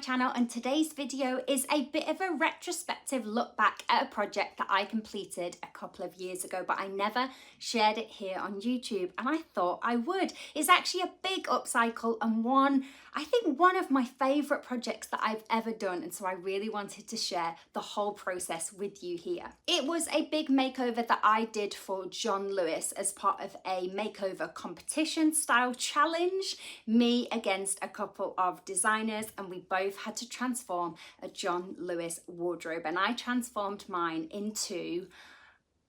channel, and today's video is a bit of a retrospective look back at a project that I completed a couple of years ago, but I never shared it here on YouTube, and I thought I would. It's actually a big upcycle and I think one of my favourite projects that I've ever done, and so I really wanted to share the whole process with you here. It was a big makeover that I did for John Lewis as part of a makeover competition style challenge, me against a couple of designers, and we both had to transform a John Lewis wardrobe, and I transformed mine into,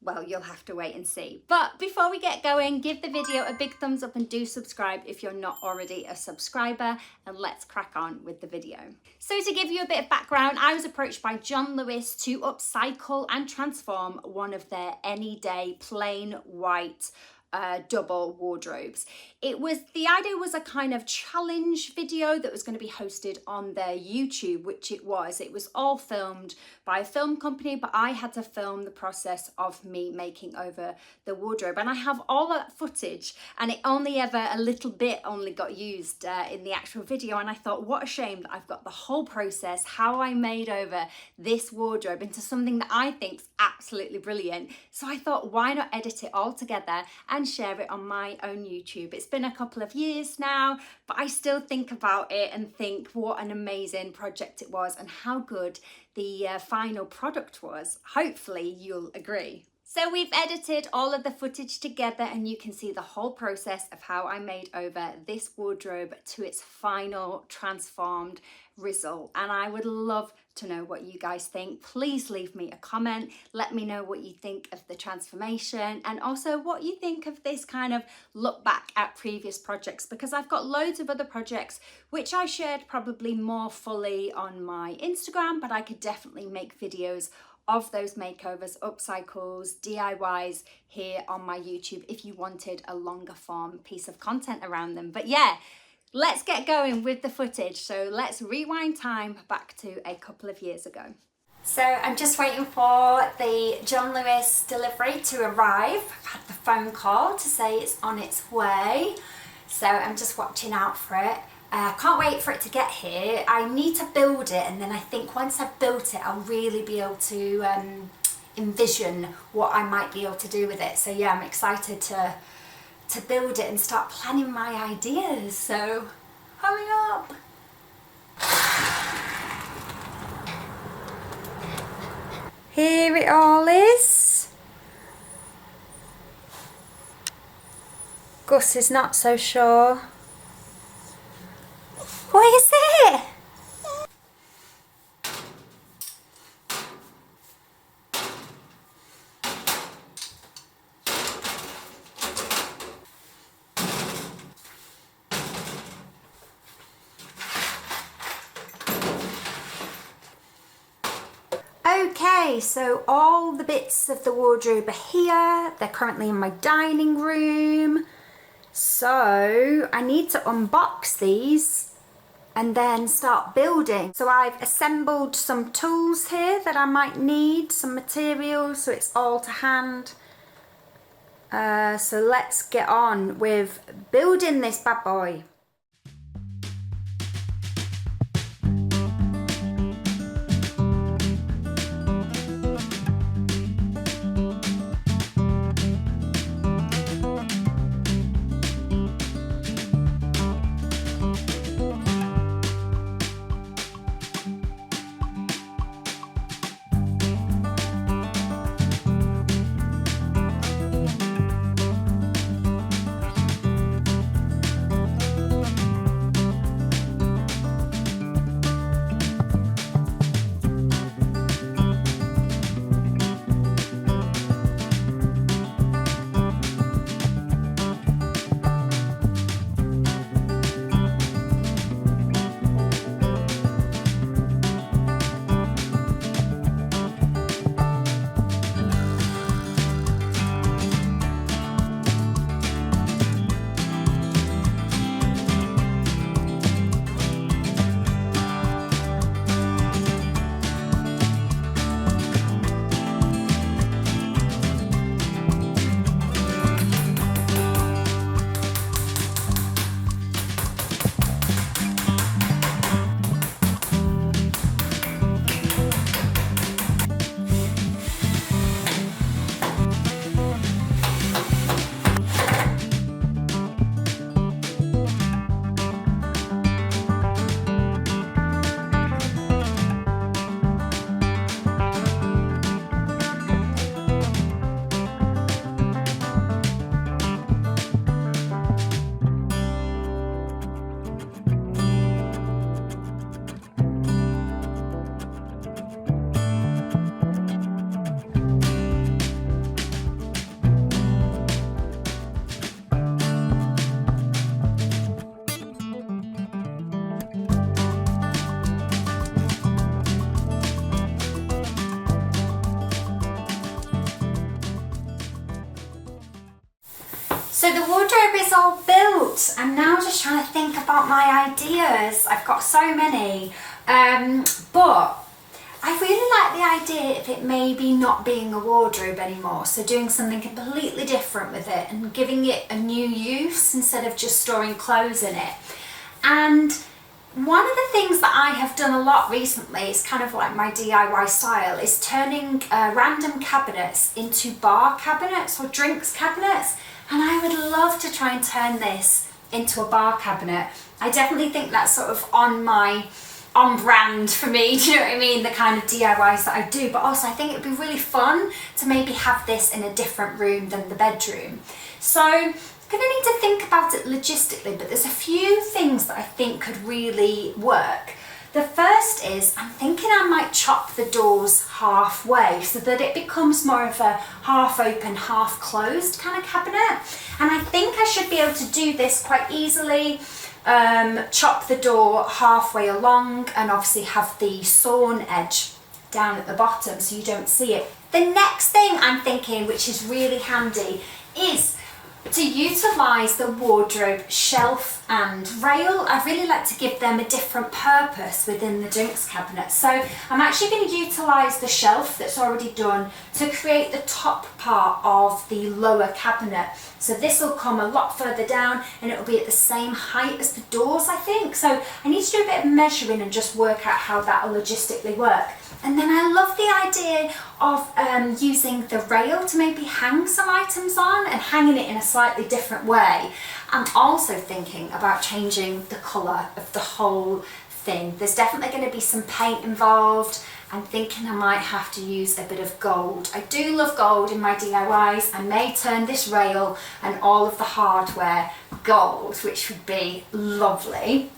well, you'll have to wait and see. But before we get going, give the video a big thumbs up and do subscribe if you're not already a subscriber, and let's crack on with the video. So to give you a bit of background, I was approached by John Lewis to upcycle and transform one of their any day plain white double wardrobes. The idea was a kind of challenge video that was going to be hosted on their YouTube, which it was. It was all filmed by a film company, but I had to film the process of me making over the wardrobe, and I have all that footage, and it only ever a little bit only got used in the actual video. And I thought, what a shame that I've got the whole process, how I made over this wardrobe into something that I think's absolutely brilliant. So I thought, why not edit it all together and share it on my own YouTube. It's been a couple of years now, but I still think about it and think what an amazing project it was and how good the final product was. Hopefully you'll agree. So we've edited all of the footage together, and you can see the whole process of how I made over this wardrobe to its final transformed result. And I would love to know what you guys think. Please leave me a comment. Let me know what you think of the transformation, and also what you think of this kind of look back at previous projects, because I've got loads of other projects which I shared probably more fully on my Instagram, but I could definitely make videos of those makeovers, upcycles, DIYs here on my YouTube if you wanted a longer form piece of content around them. But yeah, let's get going with the footage. So let's rewind time back to a couple of years ago. So I'm just waiting for the John Lewis delivery to arrive. I've had the phone call to say it's on its way, so I'm just watching out for it. Can't wait for it to get here. I need to build it, and then I think once I've built it, I'll really be able to envision what I might be able to do with it. So yeah, I'm excited to build it and start planning my ideas. So hurry up. Here it all is. Gus is not so sure. What is it? Okay, so all the bits of the wardrobe are here. They're currently in my dining room. So I need to unbox these and then start building. So I've assembled some tools here that I might need, some materials, so it's all to hand. So let's get on with building this bad boy. So the wardrobe is all built. I'm now just trying to think about my ideas. I've got so many. But I really like the idea of it maybe not being a wardrobe anymore. So doing something completely different with it and giving it a new use instead of just storing clothes in it. And one of the things that I have done a lot recently, it's kind of like my DIY style, is turning random cabinets into bar cabinets or drinks cabinets. And I would love to try and turn this into a bar cabinet. I definitely think that's sort of on brand for me, do you know what I mean? The kind of DIYs that I do, but also I think it'd be really fun to maybe have this in a different room than the bedroom. So I'm gonna need to think about it logistically, but there's a few things that I think could really work. The first is, I'm thinking I might chop the doors halfway so that it becomes more of a half open, half closed kind of cabinet. And I think I should be able to do this quite easily. Chop the door halfway along and obviously have the sawn edge down at the bottom so you don't see it. The next thing I'm thinking, which is really handy, is to utilise the wardrobe shelf and rail. I really like to give them a different purpose within the drinks cabinet. So I'm actually going to utilise the shelf that's already done to create the top part of the lower cabinet. So this will come a lot further down and it will be at the same height as the doors, I think. So I need to do a bit of measuring and just work out how that will logistically work. And then I love the idea of using the rail to maybe hang some items on and hanging it in a slightly different way. I'm also thinking about changing the colour of the whole thing. There's definitely going to be some paint involved. I'm thinking I might have to use a bit of gold. I do love gold in my DIYs. I may turn this rail and all of the hardware gold, which would be lovely.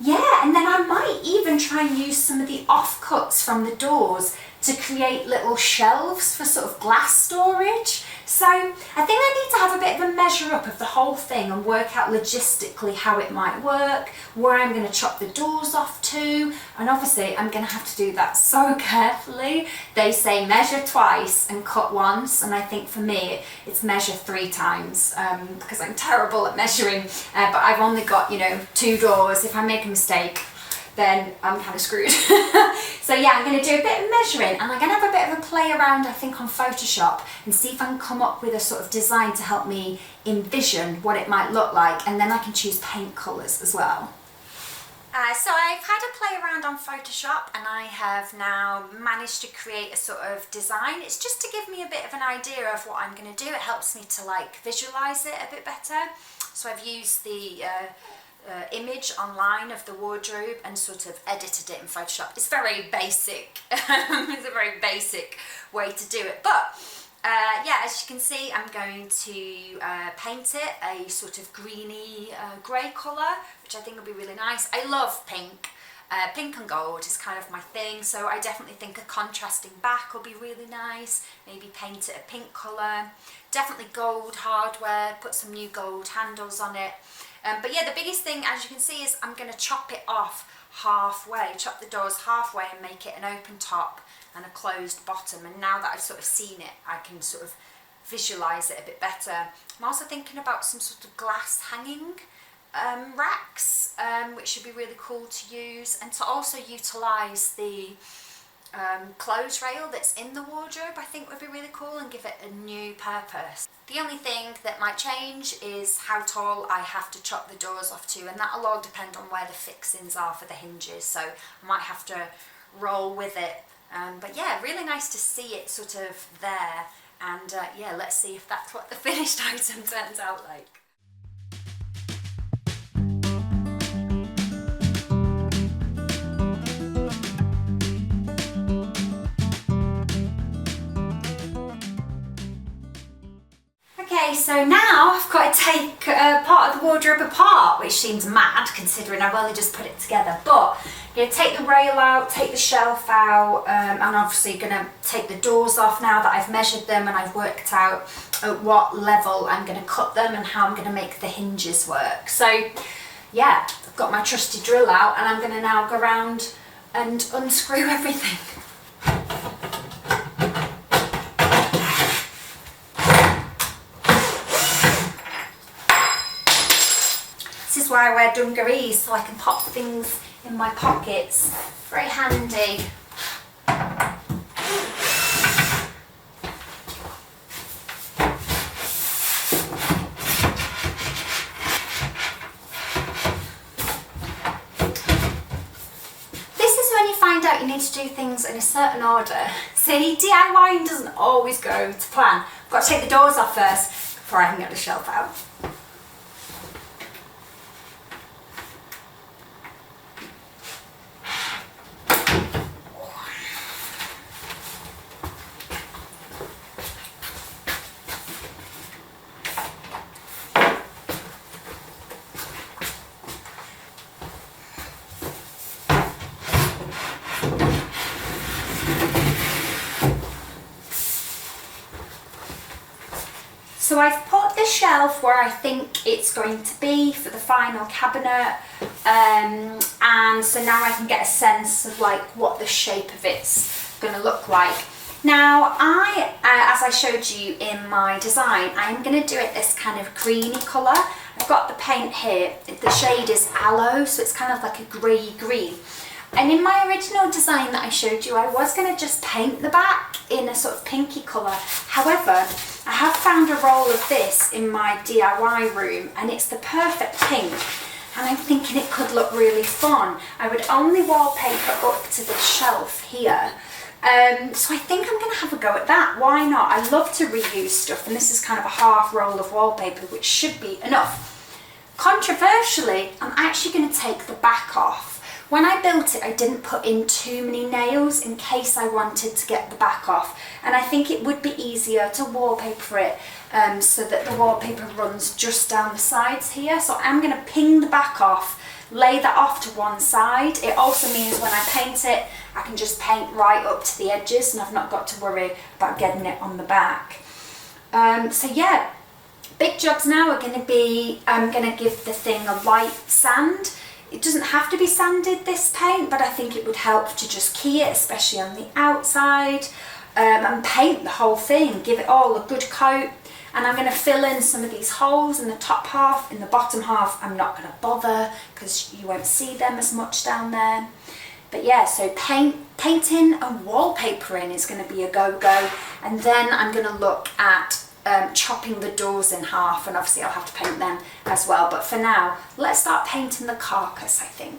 Yeah, and then I might even try and use some of the offcuts from the doors to create little shelves for sort of glass storage. So I think I need to have a bit of a measure up of the whole thing and work out logistically how it might work, where I'm going to chop the doors off to, and obviously I'm going to have to do that so carefully. They say measure twice and cut once, and I think for me it's measure 3 times because I'm terrible at measuring, but I've only got, you know, 2 doors. If I make a mistake, then I'm kind of screwed. So yeah, I'm going to do a bit of measuring and I'm going to have a bit of a play around, I think, on Photoshop and see if I can come up with a sort of design to help me envision what it might look like, and then I can choose paint colours as well. So I've had a play around on Photoshop and I have now managed to create a sort of design. It's just to give me a bit of an idea of what I'm going to do. It helps me to like visualise it a bit better. So I've used the image online of the wardrobe and sort of edited it in Photoshop. It's very basic. It's a very basic way to do it, but yeah, as you can see, I'm going to paint it a sort of greeny grey colour, which I think will be really nice. I love pink. Pink and gold is kind of my thing, so I definitely think a contrasting back will be really nice. Maybe paint it a pink colour. Definitely gold hardware, put some new gold handles on it. But yeah, the biggest thing, as you can see, is I'm going to chop it off halfway, chop the doors halfway and make it an open top and a closed bottom. And now that I've sort of seen it, I can sort of visualise it a bit better. I'm also thinking about some sort of glass hanging racks, which should be really cool to use, and to also utilise the clothes rail that's in the wardrobe. I think would be really cool and give it a new purpose. The only thing that might change is how tall I have to chop the doors off to, and that'll all depend on where the fixings are for the hinges, so I might have to roll with it. But yeah, really nice to see it sort of there, and yeah, let's see if that's what the finished item turns out like. Okay, so now I've got to take part of the wardrobe apart, which seems mad considering I've only just put it together, but I'm going to take the rail out, take the shelf out, and obviously going to take the doors off now that I've measured them and I've worked out at what level I'm going to cut them and how I'm going to make the hinges work. So yeah, I've got my trusty drill out and I'm going to now go around and unscrew everything. I wear dungarees so I can pop things in my pockets. Very handy. Find out you need to do things in a certain order. See, DIYing doesn't always go to plan. I've got to take the doors off first before I can get the shelf out. So I've put the shelf where I think it's going to be for the final cabinet, and so now I can get a sense of like what the shape of it's going to look like. Now as I showed you in my design, I'm going to do it this kind of greeny colour. I've got the paint here, the shade is aloe, so it's kind of like a grey green. And in my original design that I showed you, I was going to just paint the back in a sort of pinky colour. However, I have found a roll of this in my DIY room and it's the perfect pink. And I'm thinking it could look really fun. I would only wallpaper up to the shelf here. So I think I'm going to have a go at that. Why not? I love to reuse stuff, and this is kind of a half roll of wallpaper, which should be enough. Controversially, I'm actually going to take the back off. When I built it, I didn't put in too many nails in case I wanted to get the back off. And I think it would be easier to wallpaper it so that the wallpaper runs just down the sides here. So I'm going to ping the back off, lay that off to one side. It also means when I paint it, I can just paint right up to the edges and I've not got to worry about getting it on the back. So yeah, big jobs now are going to be, I'm going to give the thing a light sand. It doesn't have to be sanded, this paint, but I think it would help to just key it, especially on the outside, and paint the whole thing, give it all a good coat. And I'm going to fill in some of these holes in the top half. In the bottom half, I'm not going to bother because you won't see them as much down there. But yeah, so painting and wallpapering is going to be a go-go. And then I'm going to look at chopping the doors in half, and obviously I'll have to paint them as well. But for now, let's start painting the carcass, I think.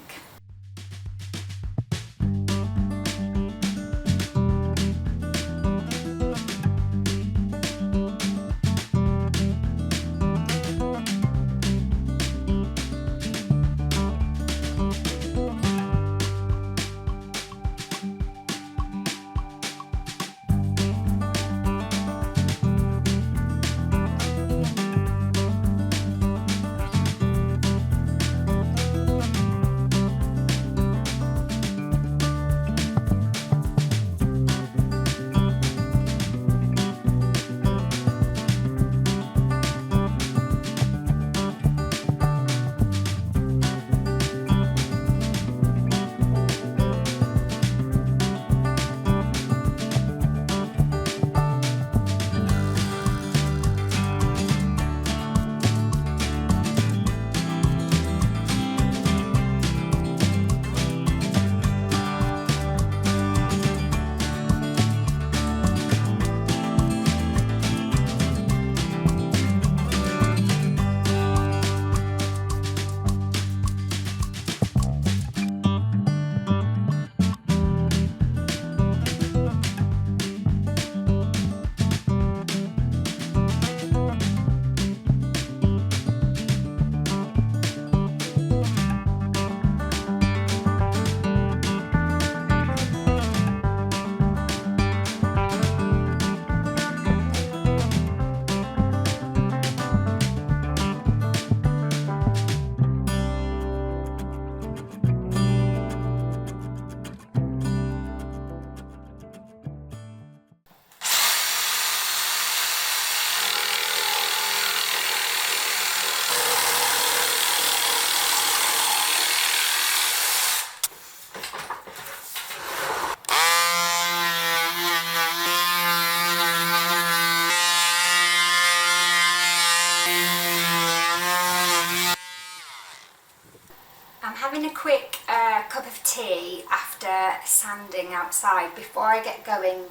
sanding outside before I get going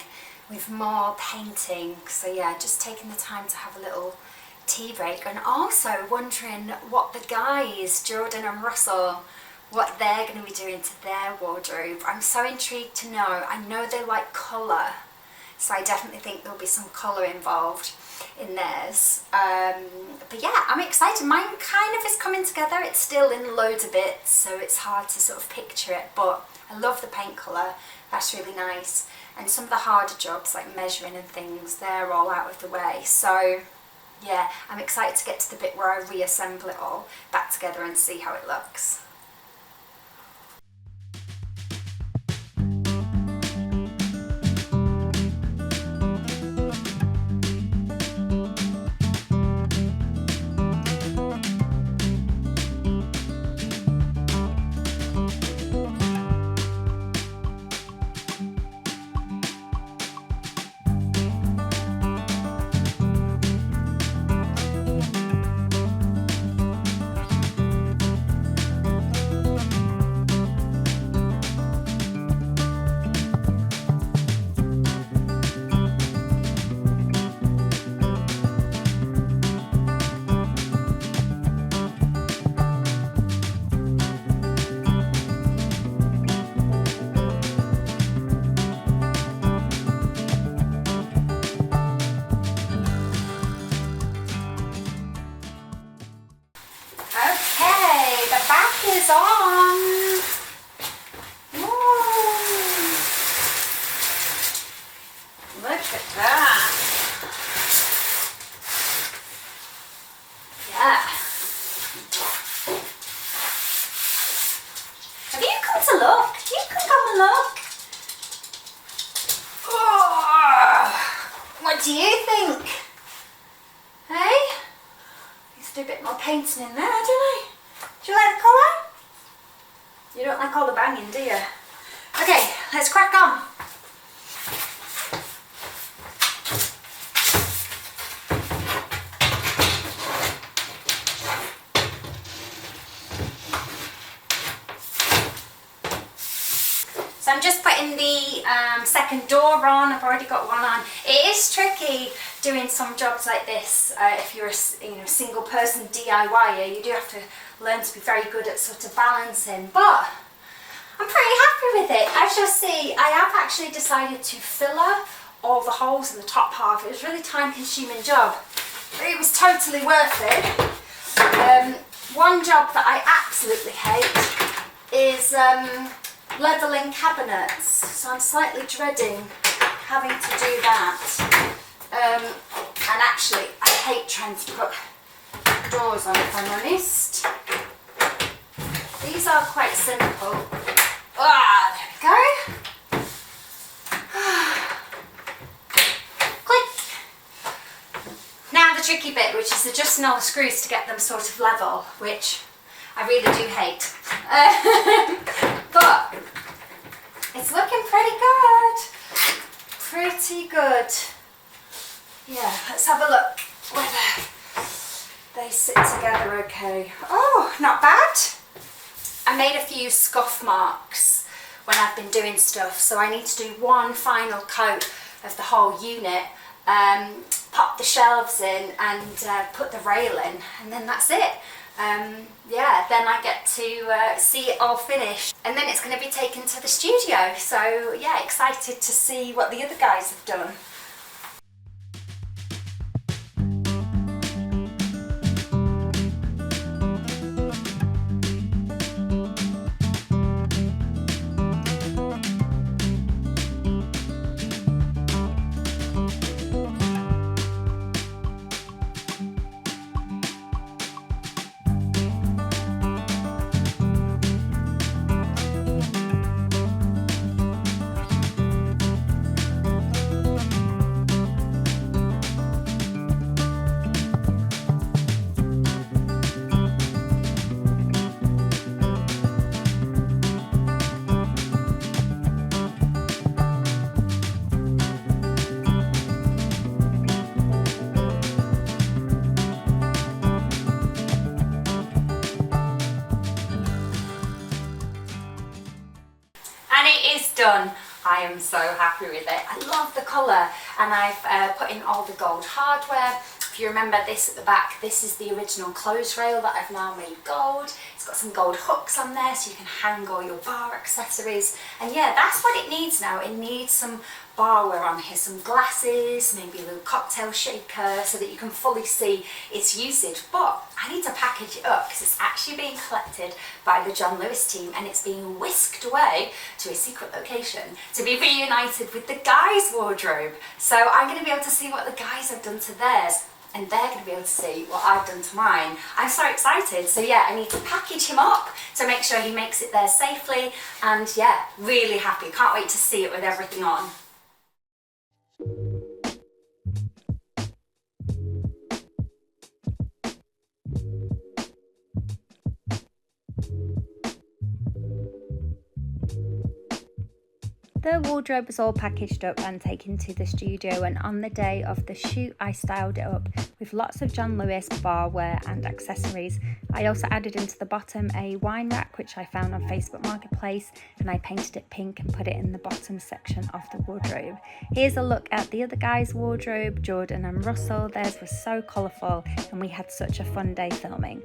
with more painting. So yeah, just taking the time to have a little tea break, and also wondering what the guys, Jordan and Russell, what they're going to be doing to their wardrobe. I'm so intrigued to know. I know they like colour, so I definitely think there'll be some colour involved in theirs. But yeah, I'm excited. Mine kind of is coming together. It's still in loads of bits, so it's hard to sort of picture it, but I love the paint colour. That's really nice. And some of the harder jobs like measuring and things, they're all out of the way. So yeah, I'm excited to get to the bit where I reassemble it all back together and see how it looks. Is on. Ooh. Look at that. Yeah. Have you come to look? You can come and look. Oh, what do you think? Hey? Let's do a bit more painting in there, don't I? Do you like the colour? You don't like all the banging, do you? Okay, let's crack on. So I'm just putting the second door on. I've already got one on. It is tricky doing some jobs like this. If you're a single person DIYer, you do have to learn to be very good at sort of balancing, but I'm pretty happy with it. As you'll see, I have actually decided to filler all the holes in the top half. It was a really time-consuming job, but it was totally worth it. One job that I absolutely hate is leveling cabinets, so I'm slightly dreading having to do that. And actually, I hate trying to put doors on, if I'm honest. These are quite simple. Ah, there we go. Click. Now the tricky bit, which is adjusting all the screws to get them sort of level, which I really do hate. But it's looking pretty good. Pretty good. Yeah, let's have a look whether they sit together okay. Oh, not bad. I made a few scuff marks when I've been doing stuff, so I need to do one final coat of the whole unit, pop the shelves in and put the rail in, and then that's it. Yeah, then I get to see it all finished, and then it's going to be taken to the studio. So yeah, excited to see what the other guys have done. done. I am so happy with it. I love the colour, and I've put in all the gold hardware. If you remember this at the back, this is the original clothes rail that I've now made gold. It's got some gold hooks on there so you can hang all your bar accessories. And yeah, that's what it needs now. It needs some barware on here, some glasses, maybe a little cocktail shaker so that you can fully see its usage. But I need to package it up because it's actually being collected by the John Lewis team and it's being whisked away to a secret location to be reunited with the guys' wardrobe. So I'm going to be able to see what the guys have done to theirs, and they're going to be able to see what I've done to mine. I'm so excited. So yeah, I need to package him up to make sure he makes it there safely. And yeah, really happy. Can't wait to see it with everything on. The wardrobe was all packaged up and taken to the studio, and on the day of the shoot I styled it up with lots of John Lewis barware and accessories. I also added into the bottom a wine rack which I found on Facebook Marketplace, and I painted it pink and put it in the bottom section of the wardrobe. Here's a look at the other guys' wardrobe, Jordan and Russell. Theirs was so colourful and we had such a fun day filming.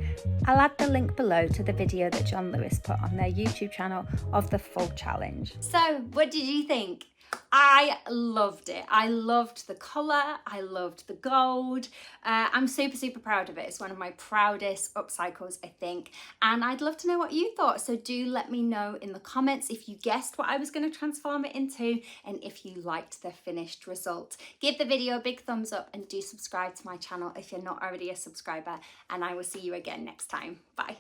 I'll add the link below to the video that John Lewis put on their YouTube channel of the full challenge. So what did you think? I loved it. I loved the colour. I loved the gold. I'm super proud of it. It's one of my proudest upcycles, I think. And I'd love to know what you thought. So do let me know in the comments if you guessed what I was going to transform it into and if you liked the finished result. Give the video a big thumbs up and do subscribe to my channel if you're not already a subscriber. And I will see you again next time. Bye.